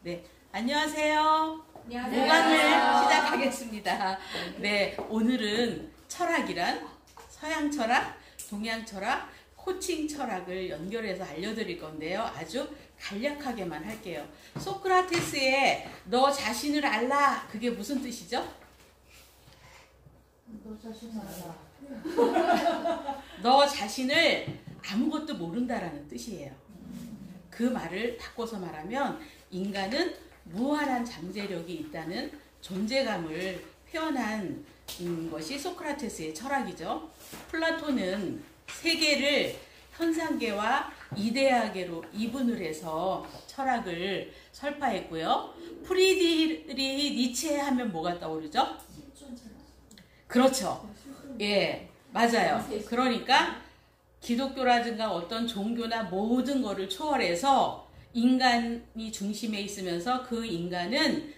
네, 안녕하세요. 안녕하세요. 모강을 시작하겠습니다. 네, 오늘은 철학이란 서양 철학, 동양 철학, 코칭 철학을 연결해서 알려드릴 건데요. 아주 간략하게만 할게요. 소크라테스의 너 자신을 알라. 그게 무슨 뜻이죠? 너 자신을 알아. 너 자신을 아무것도 모른다라는 뜻이에요. 그 말을 바꿔서 말하면 인간은 무한한 잠재력이 있다는 존재감을 표현한 것이 소크라테스의 철학이죠. 플라톤은 세계를 현상계와 이데아계로 이분을 해서 철학을 설파했고요. 프리드리히 니체 하면 뭐가 떠오르죠? 그렇죠. 예, 맞아요. 그러니까 기독교라든가 어떤 종교나 모든 것을 초월해서 인간이 중심에 있으면서 그 인간은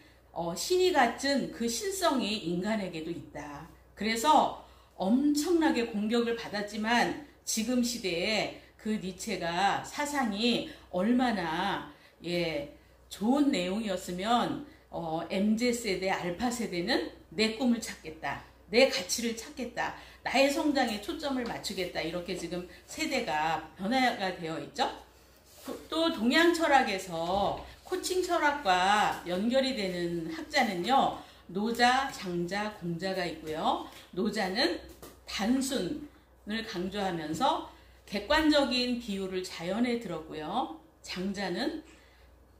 신이 같은 그 신성이 인간에게도 있다. 그래서 엄청나게 공격을 받았지만 지금 시대에 그 니체가 사상이 얼마나 좋은 내용이었으면 MZ세대, 알파세대는 내 꿈을 찾겠다. 내 가치를 찾겠다. 나의 성장에 초점을 맞추겠다. 이렇게 지금 세대가 변화가 되어 있죠. 또 동양 철학에서 코칭 철학과 연결이 되는 학자는요. 노자, 장자, 공자가 있고요. 노자는 단순을 강조하면서 객관적인 비유를 자연에 들었고요. 장자는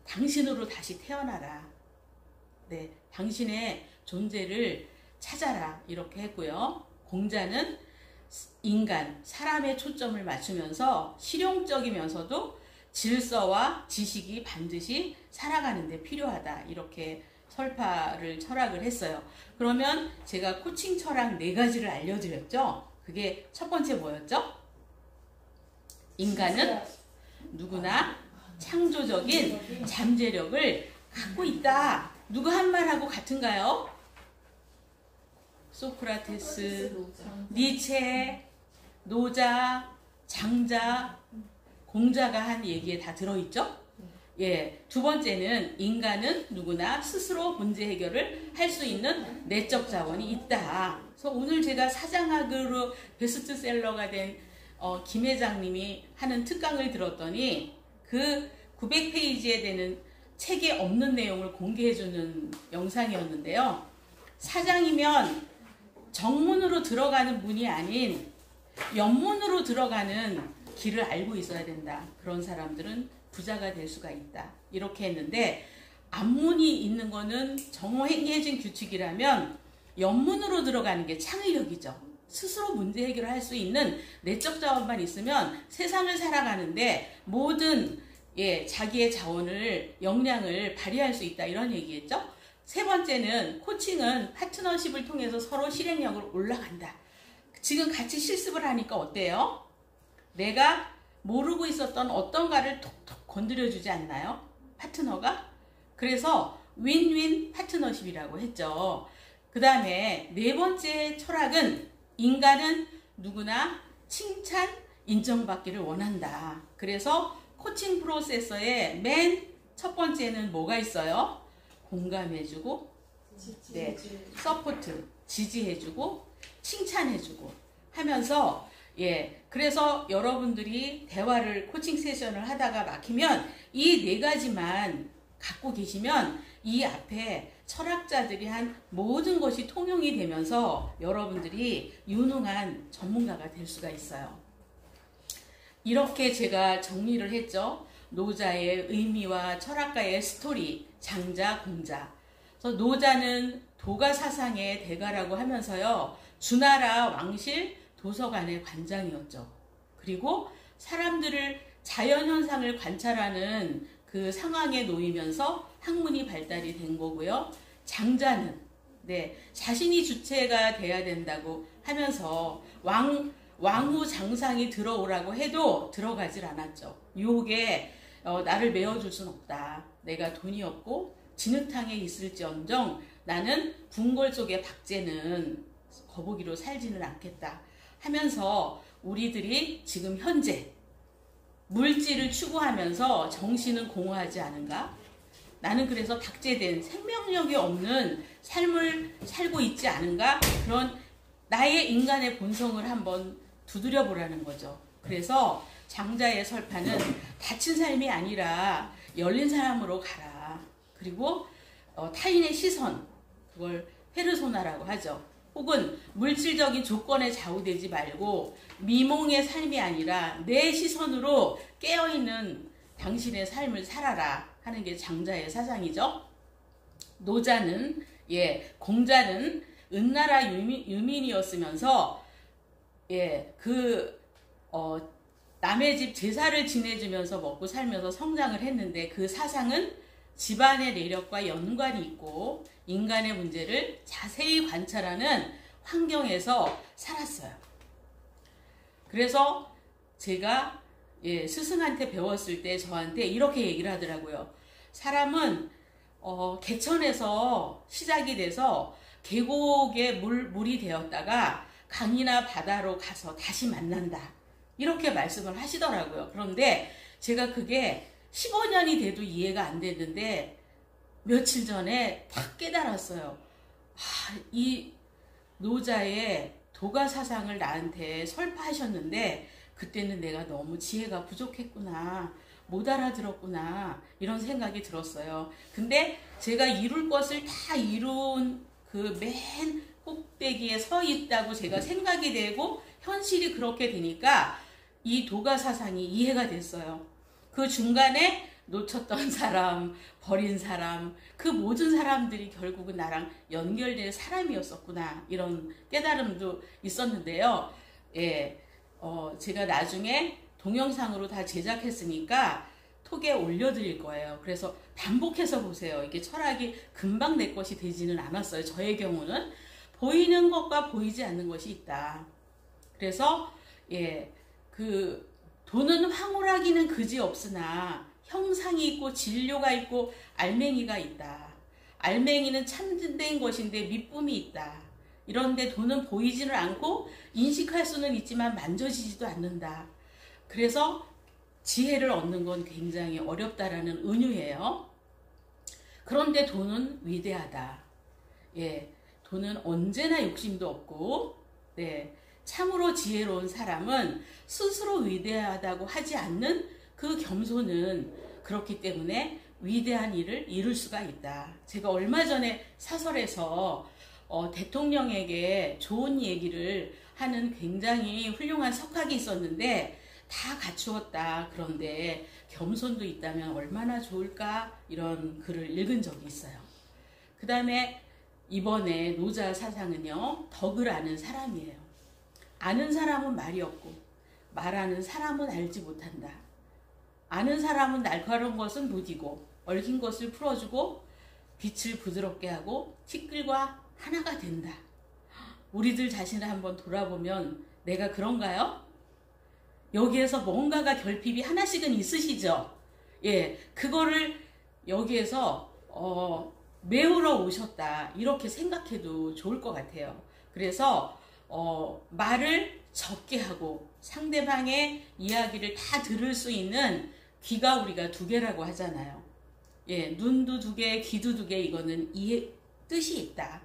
당신으로 다시 태어나라. 네, 당신의 존재를 찾아라. 이렇게 했고요. 공자는 인간, 사람의 초점을 맞추면서 실용적이면서도 질서와 지식이 반드시 살아가는 데 필요하다. 이렇게 철학을 했어요. 그러면 제가 코칭 철학 4가지를 알려드렸죠. 그게 첫 번째 뭐였죠? 인간은 누구나 창조적인 잠재력을 갖고 있다. 누구 한 말하고 같은가요? 소크라테스, 니체, 노자, 장자, 공자가 한 얘기에 다 들어있죠? 예, 두 번째는 인간은 누구나 스스로 문제 해결을 할 수 있는 내적 자원이 있다. 그래서 오늘 제가 사장학으로 베스트셀러가 된 김 회장님이 하는 특강을 들었더니 그 900페이지에 되는 책에 없는 내용을 공개해주는 영상이었는데요. 사장이면 정문으로 들어가는 문이 아닌 옆문으로 들어가는 길을 알고 있어야 된다. 그런 사람들은 부자가 될 수가 있다. 이렇게 했는데 앞문이 있는 거는 정해진 규칙이라면 옆문으로 들어가는 게 창의력이죠. 스스로 문제 해결을 할 수 있는 내적 자원만 있으면 세상을 살아가는데 모든 자기의 자원을 역량을 발휘할 수 있다. 이런 얘기했죠. 세 번째는 코칭은 파트너십을 통해서 서로 실행력으로 올라간다. 지금 같이 실습을 하니까 어때요? 내가 모르고 있었던 어떤가를 톡톡 건드려주지 않나요? 파트너가? 그래서 윈윈 파트너십이라고 했죠. 그 다음에 4번째 철학은 인간은 누구나 칭찬, 인정받기를 원한다. 그래서 코칭 프로세서의 맨 첫 번째는 뭐가 있어요? 공감해주고, 서포트, 지지해주고, 칭찬해주고 하면서 그래서 여러분들이 대화를 코칭 세션을 하다가 막히면 이 4가지만 갖고 계시면 이 앞에 철학자들이 한 모든 것이 통용이 되면서 여러분들이 유능한 전문가가 될 수가 있어요. 이렇게 제가 정리를 했죠. 노자의 의미와 철학가의 스토리, 장자, 공자. 그래서 노자는 도가 사상의 대가라고 하면서요. 주나라 왕실 도서관의 관장이었죠. 그리고 사람들을 자연현상을 관찰하는 그 상황에 놓이면서 학문이 발달이 된 거고요. 장자는 자신이 주체가 돼야 된다고 하면서 왕후 장상이 들어오라고 해도 들어가질 않았죠. 유혹에 나를 메워줄 순 없다. 내가 돈이 없고 진흙탕에 있을지언정 나는 궁궐 속의 박제는 거북이로 살지는 않겠다 하면서 우리들이 지금 현재 물질을 추구하면서 정신은 공허하지 않은가? 나는 그래서 박제된 생명력이 없는 삶을 살고 있지 않은가? 그런 나의 인간의 본성을 한번 두드려 보라는 거죠. 그래서 장자의 설파는 닫힌 삶이 아니라 열린 사람으로 가라. 그리고 타인의 시선, 그걸 페르소나라고 하죠. 혹은 물질적인 조건에 좌우되지 말고 미몽의 삶이 아니라 내 시선으로 깨어있는 당신의 삶을 살아라 하는 게 장자의 사상이죠. 노자는, 공자는 은나라 유민이었으면서, 남의 집 제사를 지내주면서 먹고 살면서 성장을 했는데 그 사상은 집안의 내력과 연관이 있고 인간의 문제를 자세히 관찰하는 환경에서 살았어요. 그래서 제가 스승한테 배웠을 때 저한테 이렇게 얘기를 하더라고요. 사람은 개천에서 시작이 돼서 계곡에 물이 되었다가 강이나 바다로 가서 다시 만난다. 이렇게 말씀을 하시더라고요. 그런데 제가 그게 15년이 돼도 이해가 안 됐는데 며칠 전에 딱 깨달았어요. 이 노자의 도가 사상을 나한테 설파하셨는데 그때는 내가 너무 지혜가 부족했구나. 못 알아들었구나. 이런 생각이 들었어요. 근데 제가 이룰 것을 다 이룬 그 맨 꼭대기에 서 있다고 제가 생각이 되고 현실이 그렇게 되니까 이 도가 사상이 이해가 됐어요. 그 중간에 놓쳤던 사람, 버린 사람, 그 모든 사람들이 결국은 나랑 연결된 사람이었었구나. 이런 깨달음도 있었는데요. 제가 나중에 동영상으로 다 제작했으니까 톡에 올려드릴 거예요. 그래서 반복해서 보세요. 이게 철학이 금방 내 것이 되지는 않았어요. 저의 경우는 보이는 것과 보이지 않는 것이 있다. 그래서 그 돈은 황홀하기는 그지없으나 형상이 있고 진료가 있고 알맹이가 있다. 알맹이는 참된 것인데 밑품이 있다. 이런데 돈은 보이지는 않고 인식할 수는 있지만 만져지지도 않는다. 그래서 지혜를 얻는 건 굉장히 어렵다라는 은유예요. 그런데 돈은 위대하다. 돈은 언제나 욕심도 없고, 참으로 지혜로운 사람은 스스로 위대하다고 하지 않는 그 겸손은 그렇기 때문에 위대한 일을 이룰 수가 있다. 제가 얼마 전에 사설에서 대통령에게 좋은 얘기를 하는 굉장히 훌륭한 석학이 있었는데 다 갖추었다. 그런데 겸손도 있다면 얼마나 좋을까? 이런 글을 읽은 적이 있어요. 그 다음에 이번에 노자 사상은요, 덕을 아는 사람이에요. 아는 사람은 말이 없고 말하는 사람은 알지 못한다. 아는 사람은 날카로운 것은 무디고 얽힌 것을 풀어주고 빛을 부드럽게 하고 티끌과 하나가 된다. 우리들 자신을 한번 돌아보면 내가 그런가요? 여기에서 뭔가가 결핍이 하나씩은 있으시죠? 그거를 여기에서 메우러 오셨다. 이렇게 생각해도 좋을 것 같아요. 그래서 말을 적게 하고 상대방의 이야기를 다 들을 수 있는 귀가 우리가 2개라고 하잖아요. 눈도 2개, 귀도 2개, 이거는 뜻이 있다.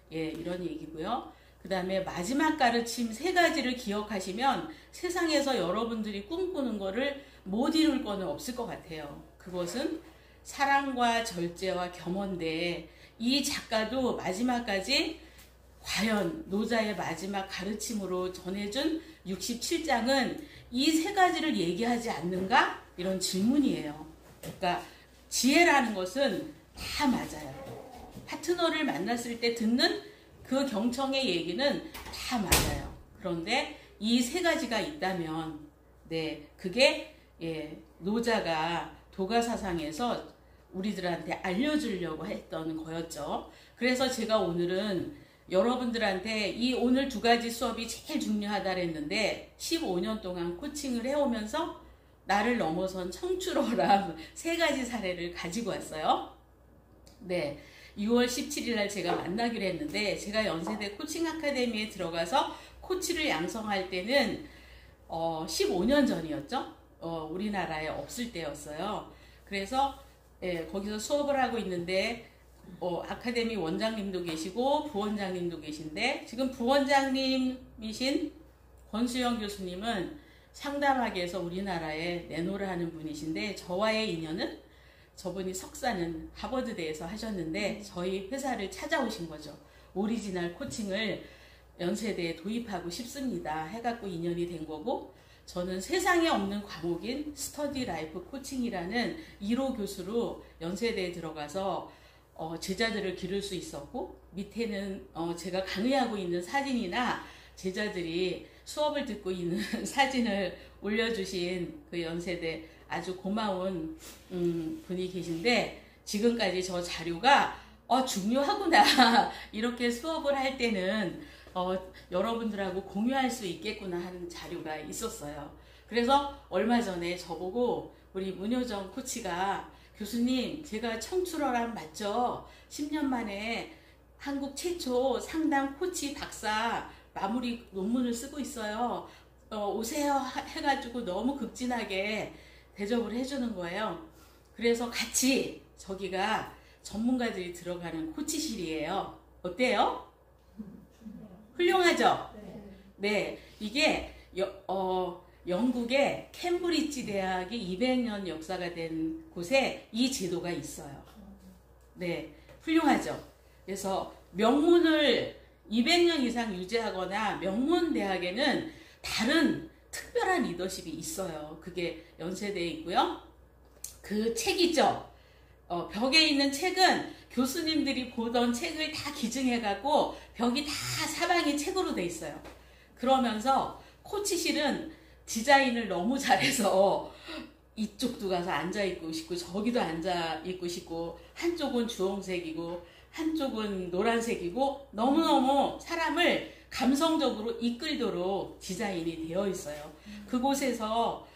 이런 얘기고요. 그 다음에 마지막 가르침 3가지를 기억하시면 세상에서 여러분들이 꿈꾸는 거를 못 이룰 거는 없을 것 같아요. 그것은 사랑과 절제와 겸허인데 이 작가도 마지막까지 과연 노자의 마지막 가르침으로 전해준 67장은 이 3가지를 얘기하지 않는가? 이런 질문이에요. 그러니까 지혜라는 것은 다 맞아요. 파트너를 만났을 때 듣는 그 경청의 얘기는 다 맞아요. 그런데 이 3가지가 있다면 그게 노자가 도가사상에서 우리들한테 알려주려고 했던 거였죠. 그래서 제가 오늘은 여러분들한테 이 오늘 2가지 수업이 제일 중요하다 그랬는데 15년 동안 코칭을 해오면서 나를 넘어선 청출어람 3가지 사례를 가지고 왔어요. 6월 17일 날 제가 만나기로 했는데 제가 연세대 코칭 아카데미에 들어가서 코치를 양성할 때는 15년 전이었죠. 우리나라에 없을 때였어요. 그래서 예, 거기서 수업을 하고 있는데 아카데미 원장님도 계시고 부원장님도 계신데 지금 부원장님이신 권수영 교수님은 상담학에서 우리나라에 내노를 하는 분이신데 저와의 인연은 저분이 석사는 하버드대에서 하셨는데 저희 회사를 찾아오신 거죠. 오리지널 코칭을 연세대에 도입하고 싶습니다 해갖고 인연이 된 거고 저는 세상에 없는 과목인 스터디 라이프 코칭이라는 1호 교수로 연세대에 들어가서 제자들을 기를 수 있었고 밑에는 제가 강의하고 있는 사진이나 제자들이 수업을 듣고 있는 사진을 올려주신 그 연세대 아주 고마운 분이 계신데 지금까지 저 자료가 중요하구나 이렇게 수업을 할 때는 여러분들하고 공유할 수 있겠구나 하는 자료가 있었어요. 그래서 얼마 전에 저보고 우리 문효정 코치가 교수님 제가 청출어람 맞죠? 10년 만에 한국 최초 상담 코치 박사 마무리 논문을 쓰고 있어요. 오세요 해가지고 너무 극진하게 대접을 해주는 거예요. 그래서 같이 저기가 전문가들이 들어가는 코치실이에요. 어때요? 훌륭하죠? 네, 이게 영국의 캠브리지 대학이 200년 역사가 된 곳에 이 제도가 있어요. 네, 훌륭하죠? 그래서 명문을 200년 이상 유지하거나 명문 대학에는 다른 특별한 리더십이 있어요. 그게 연세대에 있고요. 그 책이죠. 벽에 있는 책은 교수님들이 보던 책을 다 기증해갖고 벽이 다 사방이 책으로 돼 있어요. 그러면서 코치실은 디자인을 너무 잘해서 이쪽도 가서 앉아있고 싶고 저기도 앉아있고 싶고 한쪽은 주홍색이고 한쪽은 노란색이고 너무너무 사람을 감성적으로 이끌도록 디자인이 되어 있어요. 그곳에서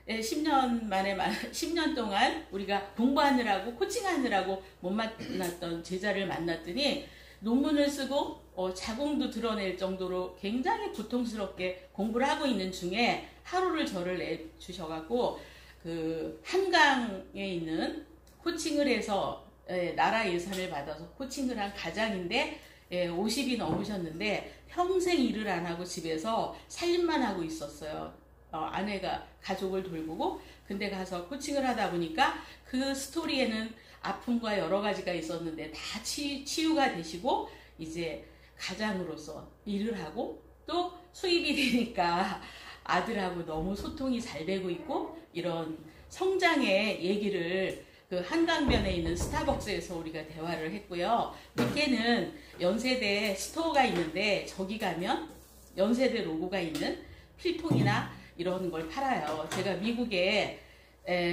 10년 동안 우리가 공부하느라고 코칭하느라고 못 만났던 제자를 만났더니 논문을 쓰고 자궁도 드러낼 정도로 굉장히 고통스럽게 공부를 하고 있는 중에 하루를 저를 내주셔갖고 그 한강에 있는 코칭을 해서 나라 예산을 받아서 코칭을 한 가장인데 50이 넘으셨는데 평생 일을 안 하고 집에서 살림만 하고 있었어요. 아내가 가족을 돌보고 근데 가서 코칭을 하다 보니까 그 스토리에는 아픔과 여러 가지가 있었는데 다 치유가 되시고 이제 가장으로서 일을 하고 또 수입이 되니까 아들하고 너무 소통이 잘 되고 있고 이런 성장의 얘기를 그 한강변에 있는 스타벅스에서 우리가 대화를 했고요. 밑에는 연세대 스토어가 있는데 저기 가면 연세대 로고가 있는 필통이나 이런 걸 팔아요. 제가 미국에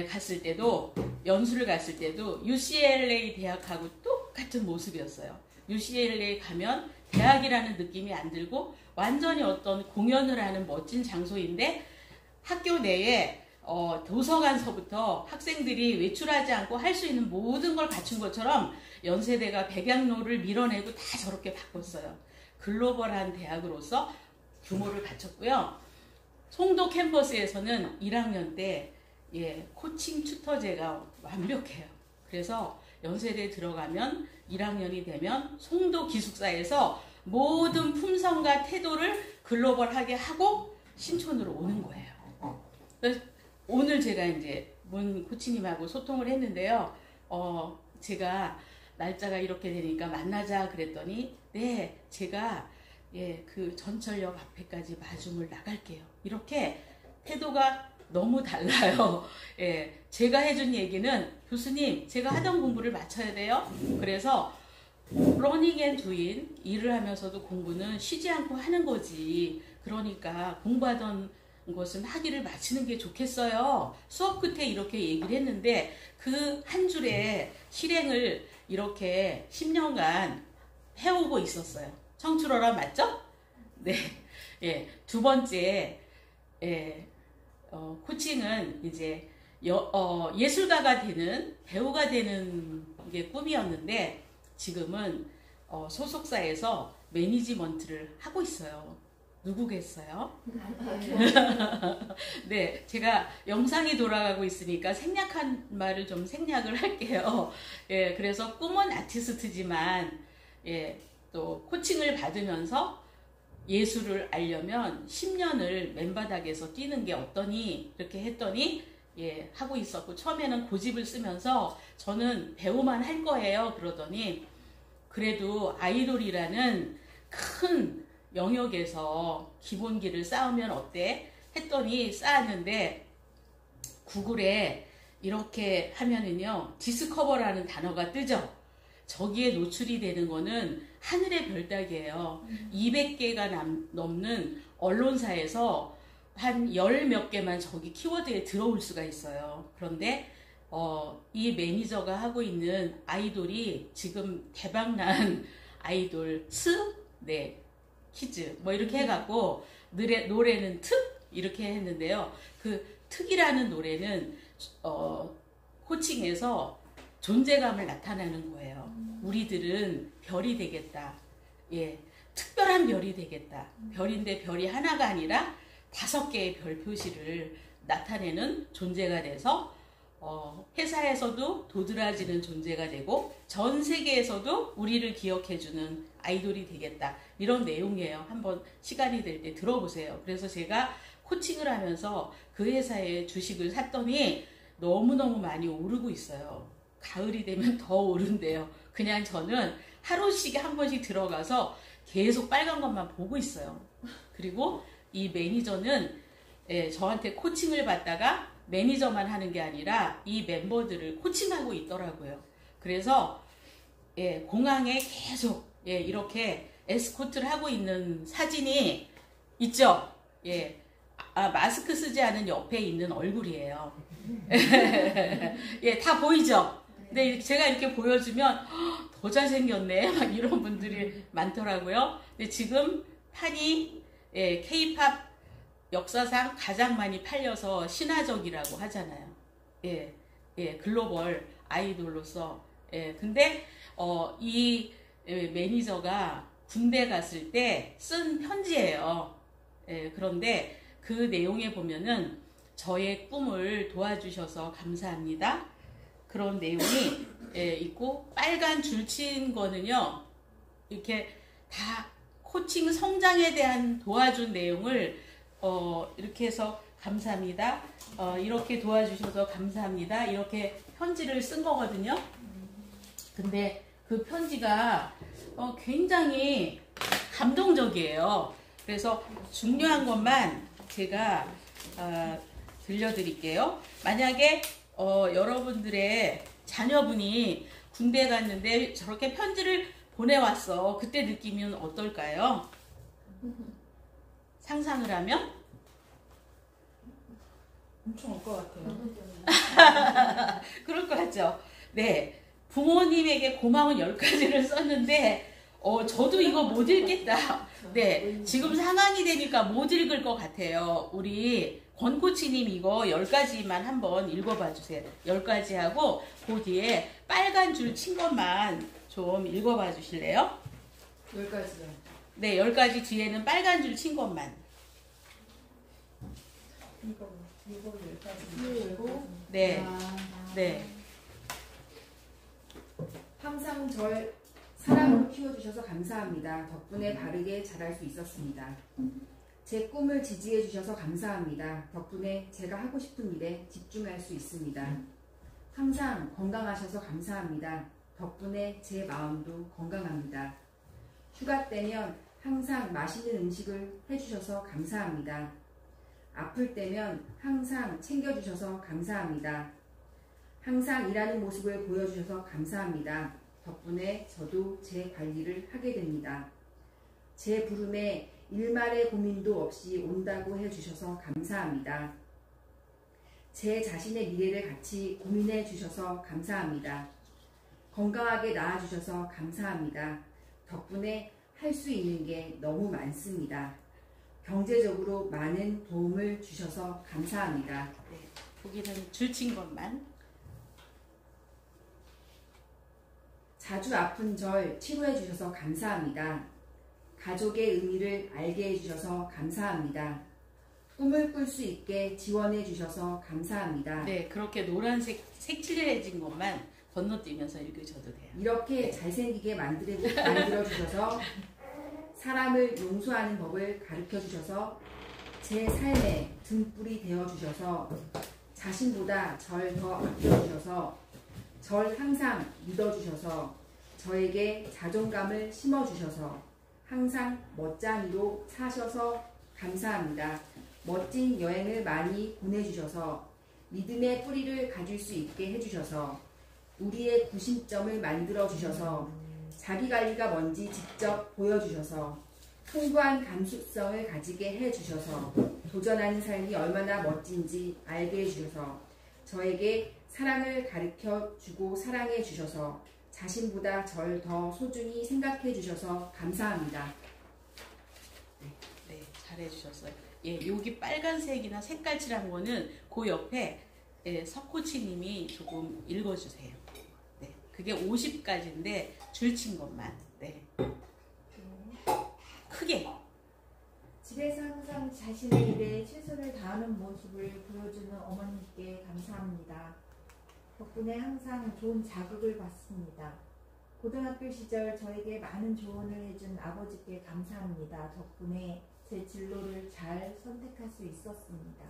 갔을 때도 연수를 갔을 때도 UCLA 대학하고 똑같은 모습이었어요. UCLA 가면 대학이라는 느낌이 안 들고 완전히 어떤 공연을 하는 멋진 장소인데 학교 내에 도서관서부터 학생들이 외출하지 않고 할 수 있는 모든 걸 갖춘 것처럼 연세대가 백양로를 밀어내고 다 저렇게 바꿨어요. 글로벌한 대학으로서 규모를 갖췄고요. 송도 캠퍼스에서는 1학년 때 코칭 튜터제가 완벽해요. 그래서 연세대에 들어가면 1학년이 되면 송도 기숙사에서 모든 품성과 태도를 글로벌하게 하고 신촌으로 오는 거예요. 그래서 오늘 제가 이제 문 코치님하고 소통을 했는데요. 제가 날짜가 이렇게 되니까 만나자 그랬더니 네, 제가 그 전철역 앞에까지 마중을 나갈게요. 이렇게 태도가 너무 달라요. 제가 해준 얘기는 교수님, 제가 하던 공부를 마쳐야 돼요. 그래서 러닝 앤 두인 일을 하면서도 공부는 쉬지 않고 하는 거지. 그러니까 공부하던 것은 학위를 마치는 게 좋겠어요. 수업 끝에 이렇게 얘기를 했는데 그 한 줄의 실행을 이렇게 10년간 해오고 있었어요. 청출어라 맞죠? 네. 두 번째 코칭은 이제 예술가가 되는 배우가 되는 게 꿈이었는데 지금은 소속사에서 매니지먼트를 하고 있어요. 누구겠어요? 네, 제가 영상이 돌아가고 있으니까 생략한 말을 좀 생략을 할게요. 예, 그래서 꿈은 아티스트지만, 예, 또 코칭을 받으면서 예술을 알려면 10년을 맨바닥에서 뛰는 게 어떠니? 이렇게 했더니, 예, 하고 있었고, 처음에는 고집을 쓰면서 저는 배우만 할 거예요. 그러더니, 그래도 아이돌이라는 큰 영역에서 기본기를 쌓으면 어때? 했더니 쌓았는데 구글에 이렇게 하면은요 디스커버라는 단어가 뜨죠. 저기에 노출이 되는 거는 하늘의 별따기예요. 200개가 넘는 언론사에서 한 열 몇 개만 저기 키워드에 들어올 수가 있어요. 그런데 이 매니저가 하고 있는 아이돌이 지금 대박난 아이돌 네, 키즈 뭐 이렇게 해갖고 노래는 특 이렇게 했는데요. 그 특이라는 노래는 코칭에서 존재감을 나타내는 거예요. 우리들은 별이 되겠다. 예, 특별한 별이 되겠다. 별인데 별이 하나가 아니라 5개의 별 표시를 나타내는 존재가 돼서 회사에서도 도드라지는 존재가 되고 전 세계에서도 우리를 기억해주는 아이돌이 되겠다. 이런 내용이에요. 한번 시간이 될 때 들어보세요. 그래서 제가 코칭을 하면서 그 회사에 주식을 샀더니 너무너무 많이 오르고 있어요. 가을이 되면 더 오른대요. 그냥 저는 하루씩 한 번씩 들어가서 계속 빨간 것만 보고 있어요. 그리고 이 매니저는 저한테 코칭을 받다가 매니저만 하는 게 아니라 이 멤버들을 코칭하고 있더라고요. 그래서 공항에 계속 이렇게 에스코트를 하고 있는 사진이 있죠. 마스크 쓰지 않은 옆에 있는 얼굴이에요. 다 보이죠. 근데 제가 이렇게 보여주면 더 잘생겼네 막 이런 분들이 많더라고요. 근데 지금 판이 K-팝 역사상 가장 많이 팔려서 신화적이라고 하잖아요. 글로벌 아이돌로서. 근데 이 매니저가 군대 갔을 때 쓴 편지예요. 그런데 그 내용에 보면은 저의 꿈을 도와주셔서 감사합니다. 그런 내용이 있고 빨간 줄 친 거는요. 이렇게 다 코칭 성장에 대한 도와준 내용을 이렇게 해서 감사합니다. 이렇게 도와주셔서 감사합니다. 이렇게 편지를 쓴 거거든요. 근데 그 편지가 굉장히 감동적이에요. 그래서 중요한 것만 제가 들려드릴게요. 만약에 여러분들의 자녀분이 군대 갔는데 저렇게 편지를 보내왔어. 그때 느낌은 어떨까요? 상상을 하면? 엄청 올 것 같아요. 그럴 것 같죠? 네. 부모님에게 고마운 10가지를 썼는데, 저도 이거 못 읽겠다. 네. 지금 상황이 되니까 못 읽을 것 같아요. 우리 권코치님 이거 10가지만 한번 읽어봐 주세요. 10가지 하고, 그 뒤에 빨간 줄 친 것만 좀 읽어봐 주실래요? 10가지요. 네, 10가지 뒤에는 빨간 줄 친 것만. 이거 10가지. 네. 네. 항상 절 사랑으로 키워주셔서 감사합니다. 덕분에 바르게 자랄 수 있었습니다. 제 꿈을 지지해 주셔서 감사합니다. 덕분에 제가 하고 싶은 일에 집중할 수 있습니다. 항상 건강하셔서 감사합니다. 덕분에 제 마음도 건강합니다. 휴가 때면 항상 맛있는 음식을 해주셔서 감사합니다. 아플 때면 항상 챙겨주셔서 감사합니다. 항상 일하는 모습을 보여주셔서 감사합니다. 덕분에 저도 제 관리를 하게 됩니다. 제 부름에 일말의 고민도 없이 온다고 해주셔서 감사합니다. 제 자신의 미래를 같이 고민해 주셔서 감사합니다. 건강하게 낳아주셔서 감사합니다. 덕분에 할 수 있는 게 너무 많습니다. 경제적으로 많은 도움을 주셔서 감사합니다. 네, 거기는 줄친 것만. 자주 아픈 절 치료해 주셔서 감사합니다. 가족의 의미를 알게 해주셔서 감사합니다. 꿈을 꿀 수 있게 지원해 주셔서 감사합니다. 네, 그렇게 노란색 색칠해진 것만 건너뛰면서 읽으셔도 돼요. 이렇게 잘생기게 만들어 주셔서 사람을 용서하는 법을 가르쳐 주셔서 제 삶의 등불이 되어 주셔서 자신보다 절 더 아껴 주셔서 절 항상 믿어 주셔서 저에게 자존감을 심어 주셔서 항상 멋쟁이로 사셔서 감사합니다. 멋진 여행을 많이 보내주셔서 믿음의 뿌리를 가질 수 있게 해주셔서 우리의 구심점을 만들어 주셔서 자기관리가 뭔지 직접 보여주셔서 풍부한 감수성을 가지게 해주셔서 도전하는 삶이 얼마나 멋진지 알게 해주셔서 저에게 사랑을 가르쳐 주고 사랑해 주셔서 자신보다 절 더 소중히 생각해 주셔서 감사합니다. 네, 잘해 주셨어요. 예, 여기 빨간색이나 색깔칠한 거는 그 옆에 석코치님이 조금 읽어주세요. 네, 그게 50가지인데 줄친 것만. 네. 크게. 집에서 항상 자신의 일에 최선을 다하는 모습을 보여주는 어머님께 감사합니다. 덕분에 항상 좋은 자극을 받습니다. 고등학교 시절 저에게 많은 조언을 해준 아버지께 감사합니다. 덕분에 제 진로를 잘 선택할 수 있었습니다.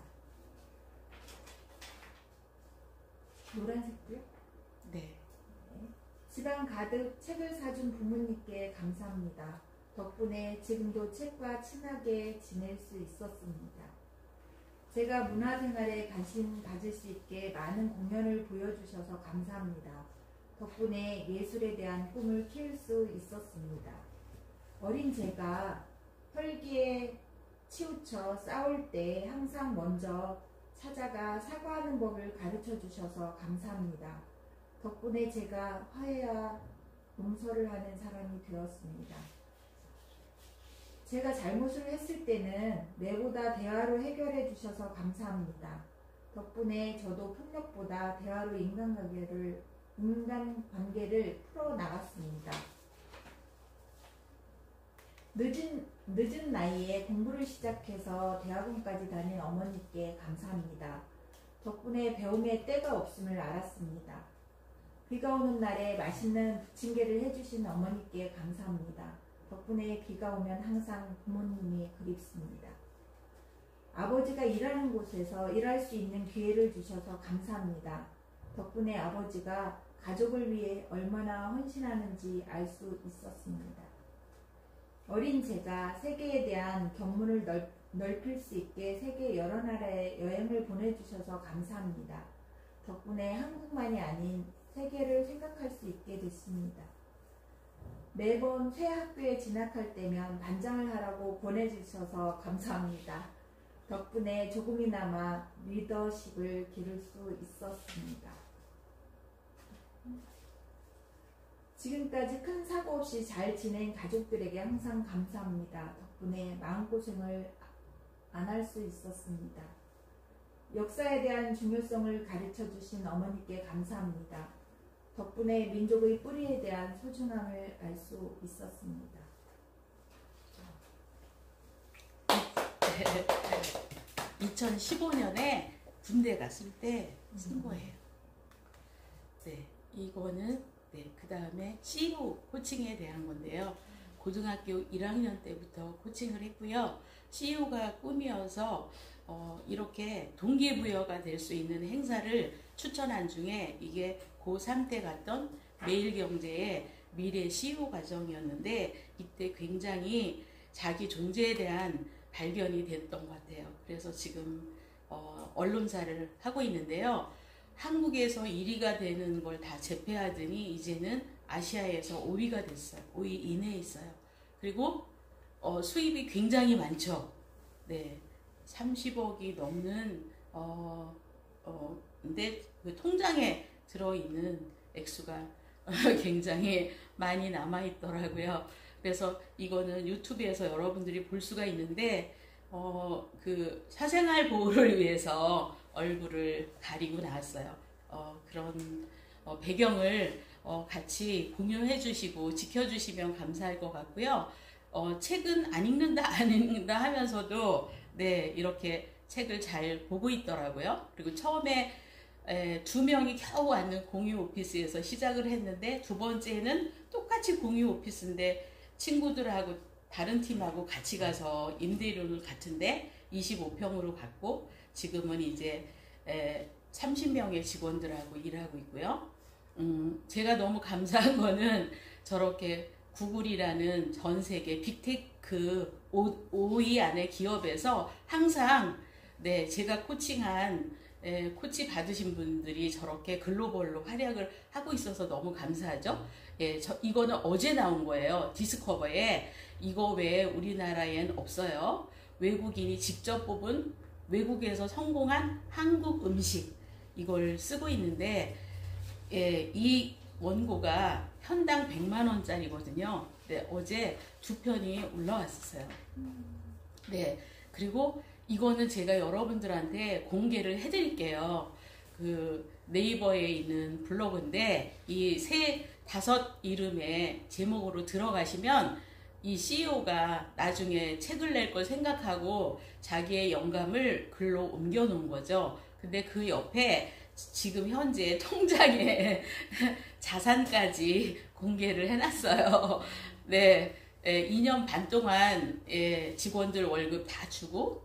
노란색도요? 네. 집안 가득 책을 사준 부모님께 감사합니다. 덕분에 지금도 책과 친하게 지낼 수 있었습니다. 제가 문화생활에 관심 가질 수 있게 많은 공연을 보여주셔서 감사합니다. 덕분에 예술에 대한 꿈을 키울 수 있었습니다. 어린 제가 혈기에 치우쳐 싸울 때 항상 먼저 찾아가 사과하는 법을 가르쳐 주셔서 감사합니다. 덕분에 제가 화해와 용서를 하는 사람이 되었습니다. 제가 잘못을 했을 때는 내보다 대화로 해결해 주셔서 감사합니다. 덕분에 저도 폭력보다 대화로 인간관계를 풀어나갔습니다. 늦은 나이에 공부를 시작해서 대학원까지 다닌 어머니께 감사합니다. 덕분에 배움의 때가 없음을 알았습니다. 비가 오는 날에 맛있는 부침개를 해주신 어머니께 감사합니다. 덕분에 비가 오면 항상 부모님이 그립습니다. 아버지가 일하는 곳에서 일할 수 있는 기회를 주셔서 감사합니다. 덕분에 아버지가 가족을 위해 얼마나 헌신하는지 알 수 있었습니다. 어린 제가 세계에 대한 견문을 넓힐 수 있게 세계 여러 나라에 여행을 보내주셔서 감사합니다. 덕분에 한국만이 아닌 세계를 생각할 수 있게 됐습니다. 매번 새 학교에 진학할 때면 반장을 하라고 보내주셔서 감사합니다. 덕분에 조금이나마 리더십을 기를 수 있었습니다. 지금까지 큰 사고 없이 잘 지낸 가족들에게 항상 감사합니다. 덕분에 마음고생을 안 할 수 있었습니다. 역사에 대한 중요성을 가르쳐 주신 어머니께 감사합니다. 덕분에 민족의 뿌리에 대한 소중함을 알 수 있었습니다. 2015년에 군대 갔을 때 쓴 거예요. 네, 이거는 그 다음에 CEO 코칭에 대한 건데요. 고등학교 1학년 때부터 코칭을 했고요. CEO가 꿈이어서 이렇게 동기부여가 될 수 있는 행사를 추천한 중에 이게 고3 때 갔던 매일경제의 미래 CEO 과정이었는데 이때 굉장히 자기 존재에 대한 발견이 됐던 것 같아요. 그래서 지금 언론사를 하고 있는데요. 한국에서 1위가 되는 걸 다 제패하더니 이제는 아시아에서 5위가 됐어요. 5위 이내에 있어요. 그리고 수입이 굉장히 많죠. 네, 30억이 넘는 근데 그 통장에 들어있는 액수가 굉장히 많이 남아있더라고요. 그래서 이거는 유튜브에서 여러분들이 볼 수가 있는데 그 사생활 보호를 위해서 얼굴을 가리고 나왔어요. 그런 배경을 같이 공유해 주시고 지켜주시면 감사할 것 같고요. 책은 안 읽는다 안 읽는다 하면서도 네 이렇게 책을 잘 보고 있더라고요. 그리고 처음에 2명이 겨우 앉는 공유 오피스에서 시작을 했는데 두 번째는 똑같이 공유 오피스인데 친구들하고 다른 팀하고 같이 가서 임대료는 같은데 25평으로 갔고 지금은 이제 30명의 직원들하고 일하고 있고요. 제가 너무 감사한 거는 저렇게 구글이라는 전 세계 빅테크 5위 안에 기업에서 항상 네, 제가 코칭한 코치 받으신 분들이 저렇게 글로벌로 활약을 하고 있어서 너무 감사하죠. 예, 이거는 어제 나온 거예요. 디스커버에. 이거 외에 우리나라엔 없어요. 외국인이 직접 뽑은 외국에서 성공한 한국 음식 이걸 쓰고 있는데 예, 이 원고가 현당 100만 원짜리거든요. 네, 어제 2편이 올라왔었어요. 네, 그리고 이거는 제가 여러분들한테 공개를 해드릴게요. 그 네이버에 있는 블로그인데 이 5 이름의 제목으로 들어가시면 이 CEO가 나중에 책을 낼 걸 생각하고 자기의 영감을 글로 옮겨 놓은 거죠. 근데 그 옆에 지금 현재 통장에 자산까지 공개를 해놨어요. 네, 2년 반 동안 직원들 월급 다 주고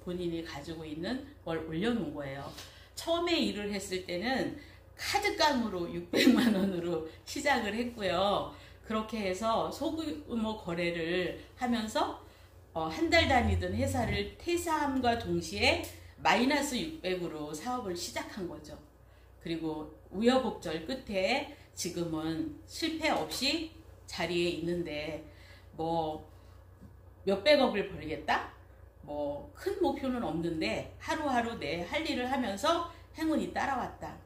본인이 가지고 있는 걸 올려놓은 거예요. 처음에 일을 했을 때는 카드깡으로 600만 원으로 시작을 했고요. 그렇게 해서 소규모 거래를 하면서 한 달 다니던 회사를 퇴사함과 동시에 마이너스 600으로 사업을 시작한 거죠. 그리고 우여곡절 끝에 지금은 실패 없이 자리에 있는데 뭐 몇백억을 벌겠다? 뭐 큰 목표는 없는데 하루하루 내 할 일을 하면서 행운이 따라왔다.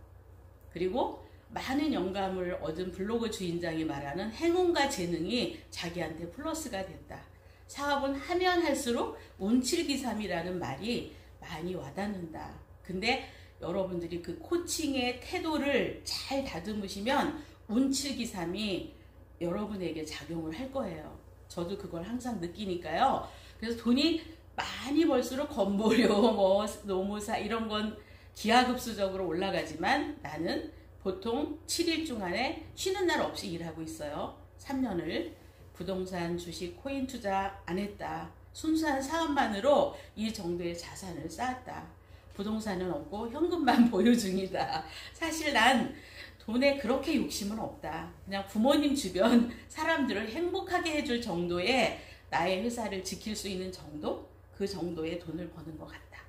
그리고 많은 영감을 얻은 블로그 주인장이 말하는 행운과 재능이 자기한테 플러스가 됐다. 사업은 하면 할수록 운칠기삼이라는 말이 많이 와닿는다. 근데 여러분들이 그 코칭의 태도를 잘 다듬으시면 운칠기삼이 여러분에게 작용을 할 거예요. 저도 그걸 항상 느끼니까요. 그래서 돈이 많이 벌수록 건보료, 뭐 노무사 이런 건 기하급수적으로 올라가지만 나는 보통 7일 중간에 쉬는 날 없이 일하고 있어요. 3년을 부동산, 주식, 코인 투자 안 했다. 순수한 사업만으로 이 정도의 자산을 쌓았다. 부동산은 없고 현금만 보유 중이다. 사실 난 돈에 그렇게 욕심은 없다. 그냥 부모님 주변 사람들을 행복하게 해줄 정도의 나의 회사를 지킬 수 있는 정도? 그 정도의 돈을 버는 것 같다.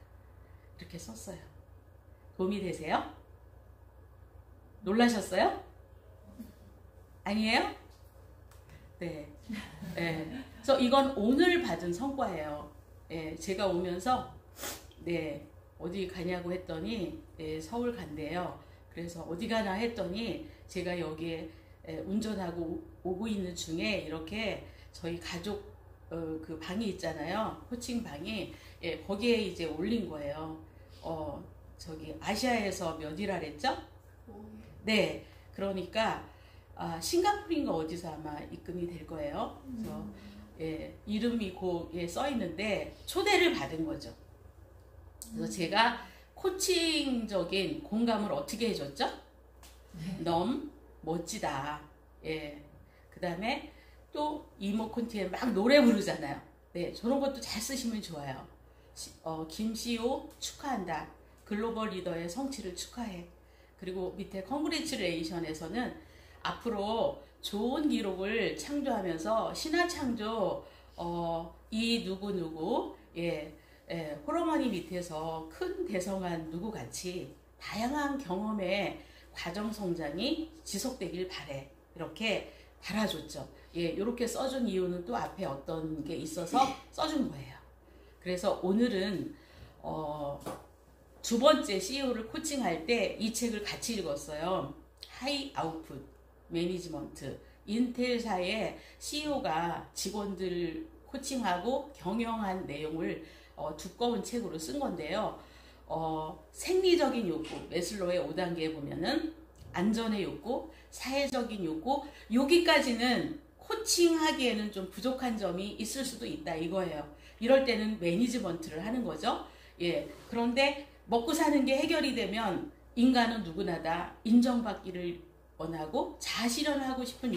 이렇게 썼어요. 도움이 되세요? 놀라셨어요? 아니에요? 네. 네. 그래서 이건 오늘 받은 성과예요. 네, 제가 오면서 네, 어디 가냐고 했더니 네, 서울 간대요. 그래서 어디 가나 했더니 제가 여기에 운전하고 오고 있는 중에 이렇게 저희 가족 그 방이 있잖아요. 코칭 방이 거기에 이제 올린 거예요. 저기 아시아에서 몇 위라 그랬죠? 네. 그러니까 싱가포르인가 어디서 아마 입금이 될 거예요. 그래서 이름이 거기에 써 있는데 초대를 받은 거죠. 그래서 제가 코칭적인 공감을 어떻게 해줬죠? 너무 멋지다. 예. 그 다음에 또 이모 콘티에 막 노래 부르잖아요. 네, 저런 것도 잘 쓰시면 좋아요. 김 CEO 축하한다. 글로벌 리더의 성취를 축하해. 그리고 밑에 컨그레츄레이션에서는 앞으로 좋은 기록을 창조하면서 신화창조 이 누구누구 호러머니 밑에서 큰 대성한 누구같이 다양한 경험의 과정 성장이 지속되길 바래. 이렇게 달아줬죠. 이렇게 써준 이유는 또 앞에 어떤 게 있어서 써준 거예요. 그래서 오늘은 두 번째 CEO를 코칭할 때 이 책을 같이 읽었어요. 하이 아웃풋 매니지먼트. 인텔사의 CEO가 직원들 코칭하고 경영한 내용을 두꺼운 책으로 쓴 건데요. 생리적인 욕구, 매슬로의 5단계에 보면은 안전의 욕구, 사회적인 욕구, 여기까지는 코칭하기에는 좀 부족한 점이 있을 수도 있다 이거예요. 이럴 때는 매니지먼트를 하는 거죠. 예. 그런데 먹고 사는 게 해결이 되면 인간은 누구나 다 인정받기를 원하고 자아실현하고 싶은